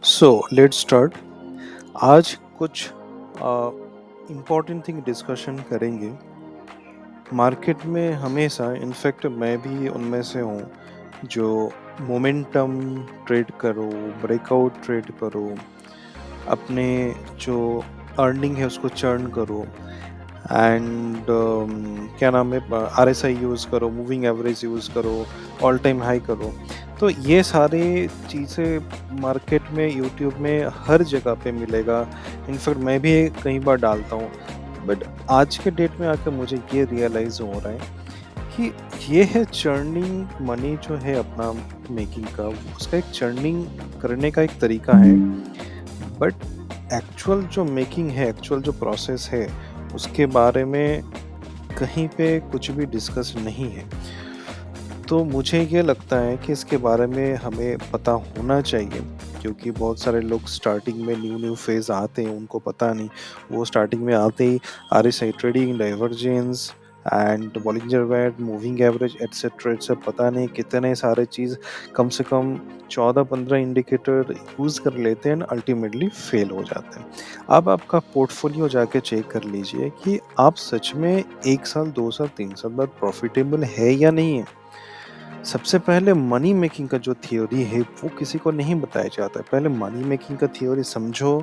So let's start. आज कुछ important thing discussion करेंगे। मार्केट में हमेशा इनफैक्ट मैं भी उनमें से हूँ जो मोमेंटम ट्रेड करो, ब्रेकआउट ट्रेड करो, अपने जो अर्निंग है उसको चर्न करो एंड क्या नाम है, आरएसआई यूज़ करो, मूविंग एवरेज यूज़ करो, ऑल टाइम हाई करो। तो ये सारे चीज़ें मार्केट में, यूट्यूब में हर जगह पे मिलेगा। इनफैक्ट मैं भी कई बार डालता हूँ। बट आज के डेट में आकर मुझे ये रियलाइज़ हो रहा है कि ये है चर्निंग मनी जो है अपना मेकिंग का, उसका एक चर्निंग करने का एक तरीका है। बट एक्चुअल जो मेकिंग है, एक्चुअल जो प्रोसेस है, उसके बारे में कहीं पे कुछ भी डिस्कस नहीं है। तो मुझे ये लगता है कि इसके बारे में हमें पता होना चाहिए, क्योंकि बहुत सारे लोग स्टार्टिंग में न्यू फेज़ आते हैं, उनको पता नहीं। वो स्टार्टिंग में आते ही RSI trading, divergence and Bollinger band, moving average etcetera etcetera, पता नहीं कितने सारे चीज़, कम से कम 14-15 इंडिकेटर यूज़ कर लेते हैं, अल्टीमेटली फेल हो जाते हैं। अब आपका पोर्टफोलियो जाके चेक कर लीजिए कि आप सच में 1 साल, 2 साल, 3 साल बाद प्रॉफिटेबल है या नहीं है। सबसे पहले मनी मेकिंग का जो थ्योरी है वो किसी को नहीं बताया जाता है। पहले मनी मेकिंग का थ्योरी समझो,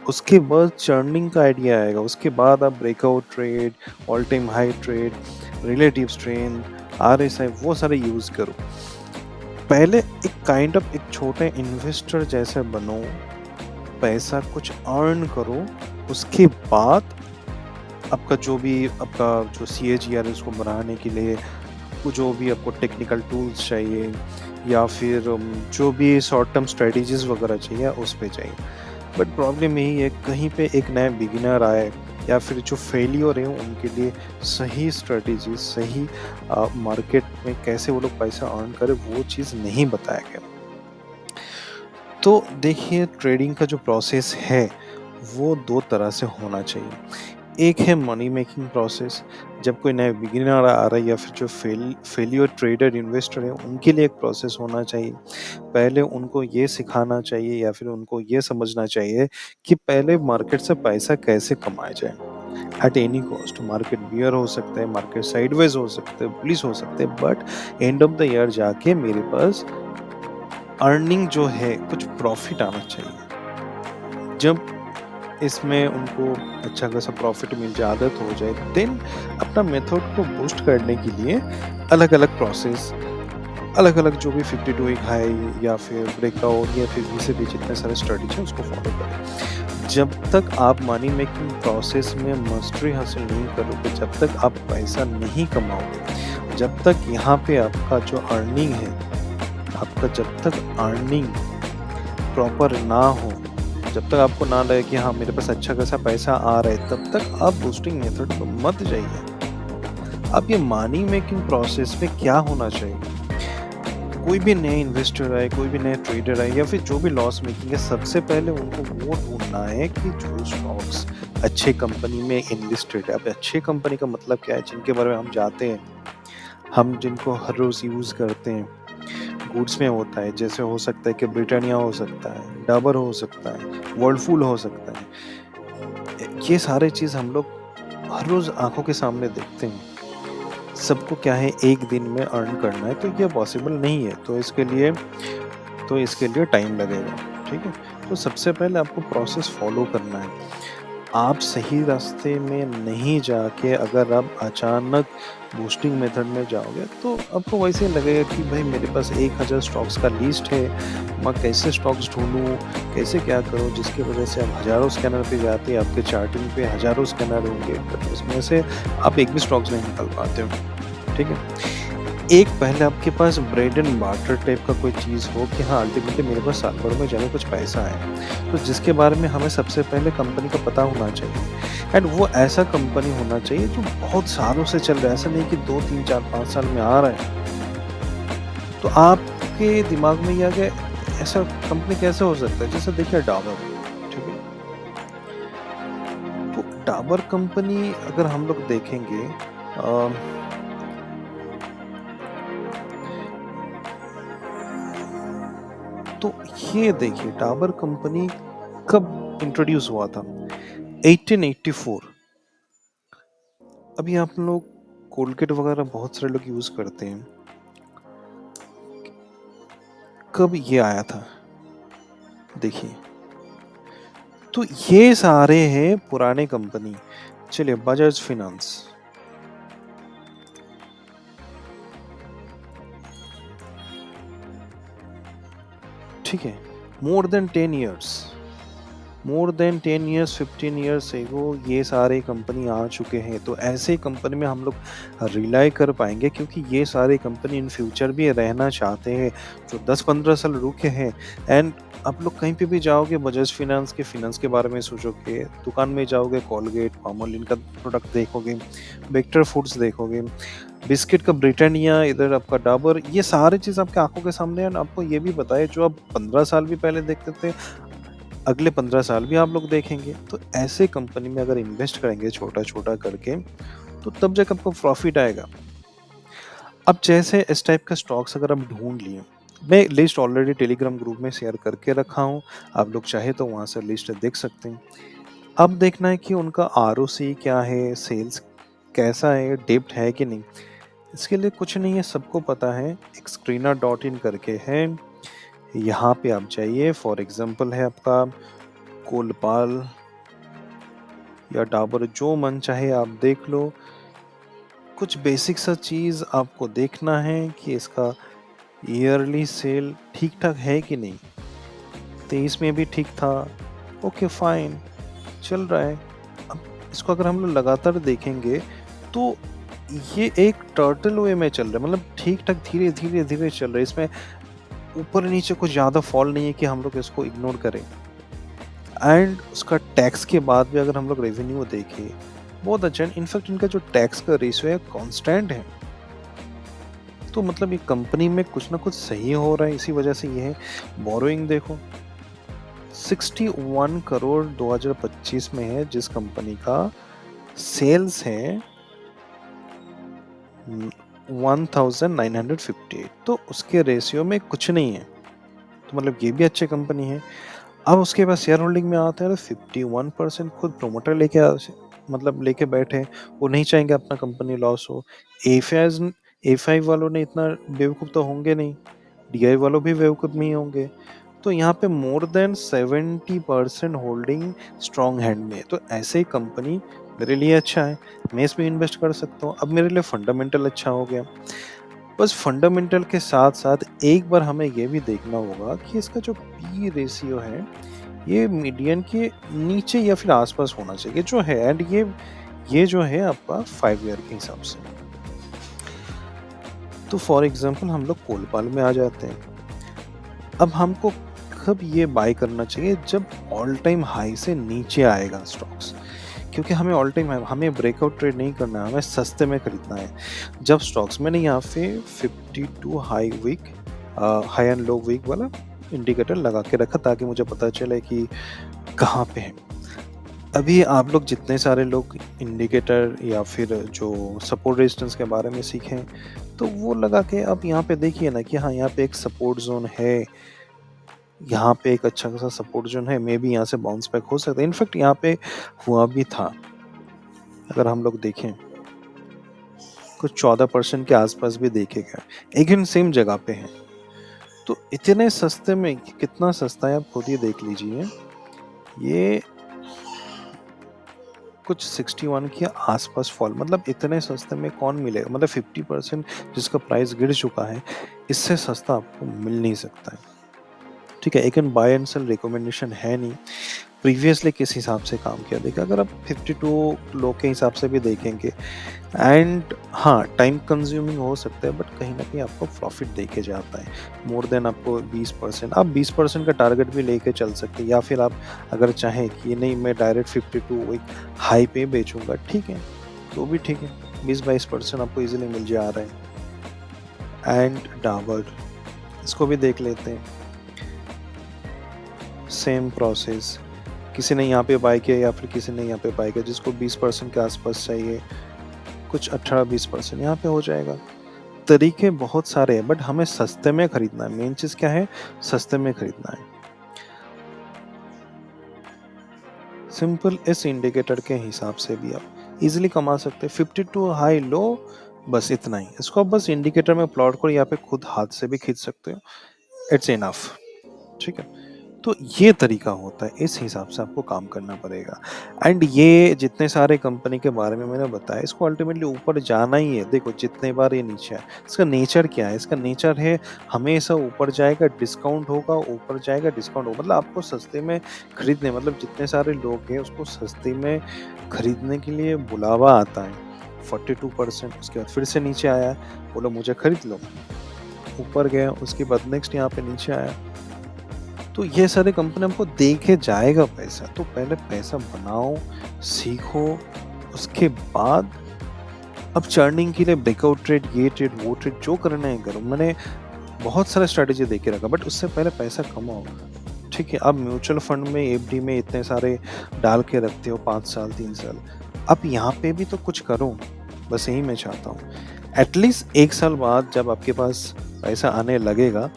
उसके बाद चर्निंग का आइडिया आएगा। उसके बाद आप breakout trade, all time high trade, relative strength, RSI वो सारे यूज़ करो। पहले एक काइंड ऑफ एक छोटे इन्वेस्टर जैसे बनो, पैसा कुछ अर्न करो, उसके बाद आपका जो भी आपका जो सीएजीआर है उसको बढ़ाने के लिए वो जो भी आपको टेक्निकल टूल्स चाहिए या फिर जो भी शॉर्ट टर्म स्ट्रेटजीज वगैरह चाहिए उस पे चाहिए। बट प्रॉब्लम यही है, कहीं पे एक नया बिगिनर आए या फिर जो फेलियर है उनके लिए सही स्ट्रेटजी, सही मार्केट में कैसे वो लोग पैसा अर्न करें वो चीज़ नहीं बताया गया। तो देखिए, ट्रेडिंग का जो प्रोसेस है वो दो तरह से होना चाहिए। एक है मनी मेकिंग प्रोसेस, जब कोई नया बिगिनर आ रहा है या फिर जो फेलियर ट्रेडर इन्वेस्टर है उनके लिए एक प्रोसेस होना चाहिए। पहले उनको ये सिखाना चाहिए या फिर उनको ये समझना चाहिए कि पहले मार्केट से पैसा कैसे कमाया जाए at any cost. Market bear हो सकता है, मार्केट साइडवेज हो सकता है, बुलिश हो सकते हैं, but end of the year जाके मेरे पास अर्निंग जो है कुछ प्रॉफिट आना चाहिए। जब इसमें उनको अच्छा खासा प्रॉफिट मिल जाए, आदत हो जाए, देन अपना मेथड को बूस्ट करने के लिए अलग-अलग प्रोसेस, अलग-अलग जो भी 52 वीक हाई या फिर ब्रेकआउट या फिर भी से भी जितने सारे स्ट्रेटजी है उसको फॉलो करें। जब तक आप मनी मेकिंग प्रोसेस में मास्टरी हासिल नहीं करोगे, जब तक आप पैसा नहीं कमाओगे, जब तक यहाँ पे आपका जो अर्निंग है, आपका जब तक अर्निंग प्रॉपर ना हो, जब तक आपको ना लगे कि हाँ मेरे पास अच्छा खासा पैसा आ रहा है, तब तक आप बूस्टिंग मेथड पे मत जाइए। अब ये मनी मेकिंग प्रोसेस में क्या होना चाहिए? कोई भी नए इन्वेस्टर आए, कोई भी नए ट्रेडर आए या फिर जो भी लॉस मेकिंग है, सबसे पहले उनको वो ढूँढना है कि जो स्टॉक्स अच्छे कंपनी में इनलिस्टेड है। अब अच्छे कंपनी का मतलब क्या है? जिनके बारे में हम जानते हैं, हम जिनको हर रोज़ यूज़ करते हैं। गुड्स में होता है, जैसे हो सकता है कि ब्रिटानिया हो सकता है, डाबर हो सकता है, वर्लपूल हो सकता है। ये सारे चीज़ हम लोग हर रोज़ आँखों के सामने देखते हैं। सबको क्या है, एक दिन में अर्न करना है, तो ये पॉसिबल नहीं है। तो इसके लिए टाइम लगेगा, ठीक है? तो सबसे पहले आपको प्रोसेस फ़ॉलो करना है। आप सही रास्ते में नहीं जाके अगर आप अचानक बूस्टिंग मेथड में जाओगे, तो आपको वैसे लगेगा कि भाई मेरे पास 1000 स्टॉक्स का लिस्ट है, मैं कैसे स्टॉक्स ढूँढूँ, कैसे क्या करूँ? जिसकी वजह से आप हज़ारों स्कैनर पे जाते हैं, आपके चार्टिंग पे हज़ारों स्कैनर होंगे, बट उसमें से आप एक भी स्टॉक्स नहीं निकाल पाते हो, ठीक है? एक पहले आपके पास ब्रेड एंड बटर टाइप का कोई चीज़ हो कि हाँ, अल्टीमेटली मेरे पास साल भर में जाने कुछ पैसा है। तो जिसके बारे में हमें सबसे पहले कंपनी का पता होना चाहिए एंड वो ऐसा कंपनी होना चाहिए जो बहुत सालों से चल रहा है। ऐसा नहीं कि 2, 3, 4, 5 साल में आ रहा है। तो आपके दिमाग में ये आ गया, ऐसा कंपनी कैसे हो सकता है? जैसे देखिए डाबर, ठीक है? तो डाबर कंपनी अगर हम लोग देखेंगे, अ, तो ये देखिए डाबर कंपनी कब इंट्रोड्यूस हुआ था? 1884। अभी आप लोग कोलगेट वगैरह बहुत सारे लोग यूज करते हैं, कब ये आया था? देखिए, तो ये सारे हैं पुराने कंपनी। चलिए बजाज फिनांस, ठीक है, more than 10 years, more than 10 years 15 years ago ये सारे कंपनी आ चुके हैं। तो ऐसे कंपनी में हम लोग रिलाई कर पाएंगे, क्योंकि ये सारे कंपनी इन फ्यूचर भी रहना चाहते हैं जो 10-15 साल रुके हैं। एंड आप लोग कहीं पे भी जाओगे बजाज फिनांस के बारे में सोचोगे, दुकान में जाओगे कोलगेट पामोलिन का प्रोडक्ट देखोगे, वेक्टर फूड्स देखोगे, बिस्किट का ब्रिटानिया, इधर आपका डाबर, ये सारी चीज़ आपके आंखों के सामने है। आपको ये भी पता है जो आप 15 साल भी पहले देखते थे, अगले 15 साल भी आप लोग देखेंगे। तो ऐसे कंपनी में अगर इन्वेस्ट करेंगे छोटा छोटा करके, तो तब जाकर आपको प्रॉफिट आएगा। अब जैसे इस टाइप का स्टॉक्स अगर आप ढूंढ लिए, मैं लिस्ट ऑलरेडी टेलीग्राम ग्रुप में शेयर करके रखा हूँ, आप लोग चाहे तो वहां से लिस्ट देख सकते हैं। अब देखना है कि उनका आरओसी क्या है, सेल्स कैसा है, डिप्ट है कि नहीं। इसके लिए कुछ नहीं है, सबको पता है, एक screener.in करके है, यहाँ पे आप जाइए। फॉर एग्जांपल है आपका कोलपाल या डाबर, जो मन चाहे आप देख लो। कुछ बेसिक सा चीज़ आपको देखना है कि इसका ईयरली सेल ठीक ठाक है कि नहीं। 23 में भी ठीक था, ओके फाइन, चल रहा है। अब इसको अगर हम लोग लगातार देखेंगे तो ये एक टर्टल वे में चल रहा है, मतलब ठीक ठाक धीरे धीरे धीरे चल रहा है। इसमें ऊपर नीचे कुछ ज़्यादा फॉल नहीं है कि हम लोग इसको इग्नोर करें। एंड उसका टैक्स के बाद भी अगर हम लोग रेवेन्यू देखें, बहुत अच्छा है। इनफैक्ट इनका जो टैक्स का रेशियो है कांस्टेंट है। तो मतलब ये कंपनी में कुछ ना कुछ सही हो रहा है, इसी वजह से ये है। बोरोइंग देखो 61 करोड़ 2025 में है, जिस कंपनी का सेल्स है 1958, तो उसके रेशियो में कुछ नहीं है। तो मतलब ये भी अच्छी कंपनी है। अब उसके बाद शेयर होल्डिंग में आता है, 51% खुद प्रोमोटर मतलब लेके बैठे। वो नहीं चाहेंगे अपना कंपनी लॉस हो। ए फाइव वालों ने इतना बेवकूफ़ तो होंगे नहीं, डीआई वालों भी बेवकूफ़ नहीं होंगे। तो यहाँ पे more than 70% holding strong hand में है। तो ऐसे ही कंपनी मेरे लिए अच्छा है, मैं इसमें इन्वेस्ट कर सकता हूँ। अब मेरे लिए फंडामेंटल अच्छा हो गया। बस फंडामेंटल के साथ साथ एक बार हमें ये भी देखना होगा कि इसका जो पी रेशियो है ये मीडियन के नीचे या फिर आसपास होना चाहिए जो है। एंड ये जो है आपका 5 ईयर के हिसाब से। तो फॉर एग्जांपल हम लोग कोलपाल में आ जाते हैं। अब हमको कब ये बाय करना चाहिए? जब ऑल टाइम हाई से नीचे आएगा स्टॉक्स, क्योंकि हमें ऑल टाइम हमें ब्रेकआउट ट्रेड नहीं करना है, हमें सस्ते में खरीदना है। जब स्टॉक्स, मैंने यहाँ पे 52 हाई एंड लो वीक वाला इंडिकेटर लगा के रखा ताकि मुझे पता चले कि कहाँ पे है। अभी आप लोग जितने सारे लोग इंडिकेटर या फिर जो सपोर्ट रेजिस्टेंस के बारे में सीखें, तो वो लगा के आप यहाँ पे देखिए ना कि हाँ यहाँ पे एक सपोर्ट जोन है, यहाँ पे एक अच्छा खासा सपोर्ट जोन है, मे बी यहाँ से बाउंस बैक हो सकता है। इनफैक्ट यहाँ पे हुआ भी था, अगर हम लोग देखें कुछ 14% के आसपास भी देखेगा, एक सेम जगह पे है। तो इतने सस्ते में, कितना सस्ता है आप खुद ही देख लीजिए। ये कुछ 61 के आसपास फॉल, मतलब इतने सस्ते में कौन मिलेगा? मतलब 50% जिसका प्राइस गिर चुका है, इससे सस्ता आपको मिल नहीं सकता है। ठीक है, एक बाय एंड सेल रिकमेंडेशन है नहीं। प्रीवियसली किस हिसाब से काम किया देखा, अगर आप 52 लो के हिसाब से भी देखेंगे, एंड हाँ टाइम कंज्यूमिंग हो सकता है, बट कहीं ना कहीं आपको प्रॉफिट देके जाता है। मोर देन आपको 20%, आप 20% का टारगेट भी लेके चल सकते हैं। या फिर आप अगर चाहें कि नहीं मैं डायरेक्ट 52 एक हाई पे बेचूंगा, ठीक है, तो भी ठीक है, 20-22% आपको इजीली मिल जा रहा है। एंड डाबर, इसको भी देख लेते हैं, सेम प्रोसेस। किसी ने यहाँ पे बाय किया या फिर किसी ने यहाँ पे बाय किया, जिसको 20% के आसपास चाहिए, कुछ 18-20% यहाँ पे हो जाएगा। तरीके बहुत सारे हैं, बट हमें सस्ते में खरीदना है। मेन चीज क्या है, सस्ते में खरीदना है। सिंपल इस इंडिकेटर के हिसाब से भी आप इजीली कमा सकते हैं। 52 हाई लो, बस इतना ही। इसको आप बस इंडिकेटर में प्लॉट करो, यहाँ पे खुद हाथ से भी खींच सकते हो। इट्स इनफ, ठीक है। तो ये तरीका होता है, इस हिसाब से आपको काम करना पड़ेगा। एंड ये जितने सारे कंपनी के बारे में मैंने बताया, इसको अल्टीमेटली ऊपर जाना ही है। देखो जितने बार ये नीचे है, इसका नेचर क्या है, इसका नेचर है हमेशा ऊपर जाएगा, डिस्काउंट होगा, ऊपर जाएगा, डिस्काउंट होगा। मतलब आपको सस्ते में खरीदने, मतलब जितने सारे लोग हैं उसको सस्ते में खरीदने के लिए बुलावा आता है। 42%, उसके बाद फिर से नीचे आया, बोलो मुझे खरीद लो, ऊपर गया, उसके बाद नेक्स्ट यहाँ पे नीचे आया। तो ये सारे कंपनी हमको दे के जाएगा पैसा। तो पहले पैसा बनाओ, सीखो, उसके बाद अब चर्निंग के लिए ब्रेकआउट ट्रेड, ये ट्रेड, वो ट्रेड, जो करना है करो। मैंने बहुत सारा स्ट्रेटेजी दे के रखा, बट उससे पहले पैसा कमाओ, ठीक है। अब म्यूचुअल फंड में, एफडी में इतने सारे डाल के रखते हो 5 साल 3 साल, अब यहाँ पे भी तो कुछ करो। बस यही मैं चाहता हूँ। एटलीस्ट 1 साल बाद जब आपके पास पैसा आने लगेगा,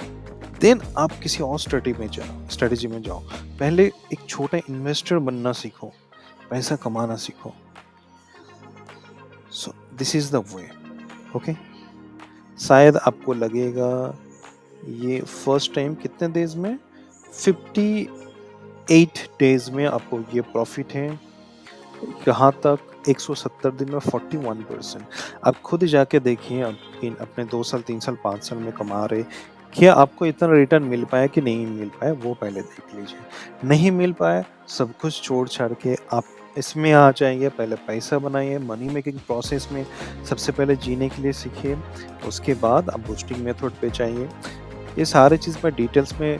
देन आप किसी और स्ट्रेटेजी में जाओ। पहले एक छोटा इन्वेस्टर बनना सीखो, पैसा कमाना सीखो। So this is the way, okay. शायद आपको लगेगा ये फर्स्ट टाइम कितने डेज में, 58 डेज में आपको ये प्रॉफिट है। यहाँ तक 170 दिन में 41%। आप खुद जाके देखिए, आप अपने 2 साल 3 साल 5 साल में कमा रहे, क्या आपको इतना रिटर्न मिल पाया कि नहीं मिल पाया, वो पहले देख लीजिए। नहीं मिल पाया, सब कुछ छोड़ छाड़ के आप इसमें आ जाइए। पहले पैसा बनाइए, मनी मेकिंग प्रोसेस में सबसे पहले जीने के लिए सीखिए, उसके बाद आप बूस्टिंग मेथड पे जाइए। ये सारी चीज़ मैं डिटेल्स में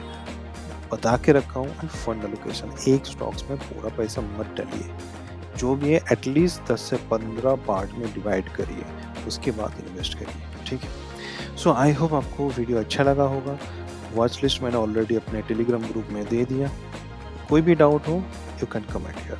बता के रखा हूँ। एंड फंड एलोकेशन, एक स्टॉक्स में पूरा पैसा मत डालिए, जो भी है एटलीस्ट 10 से 15 पार्ट में डिवाइड करिए, उसके बाद इन्वेस्ट करिए, ठीक है। सो आई होप आपको वीडियो अच्छा लगा होगा। वॉच लिस्ट मैंने ऑलरेडी अपने टेलीग्राम ग्रुप में दे दिया। कोई भी डाउट हो, यू कैन कमेंट हियर।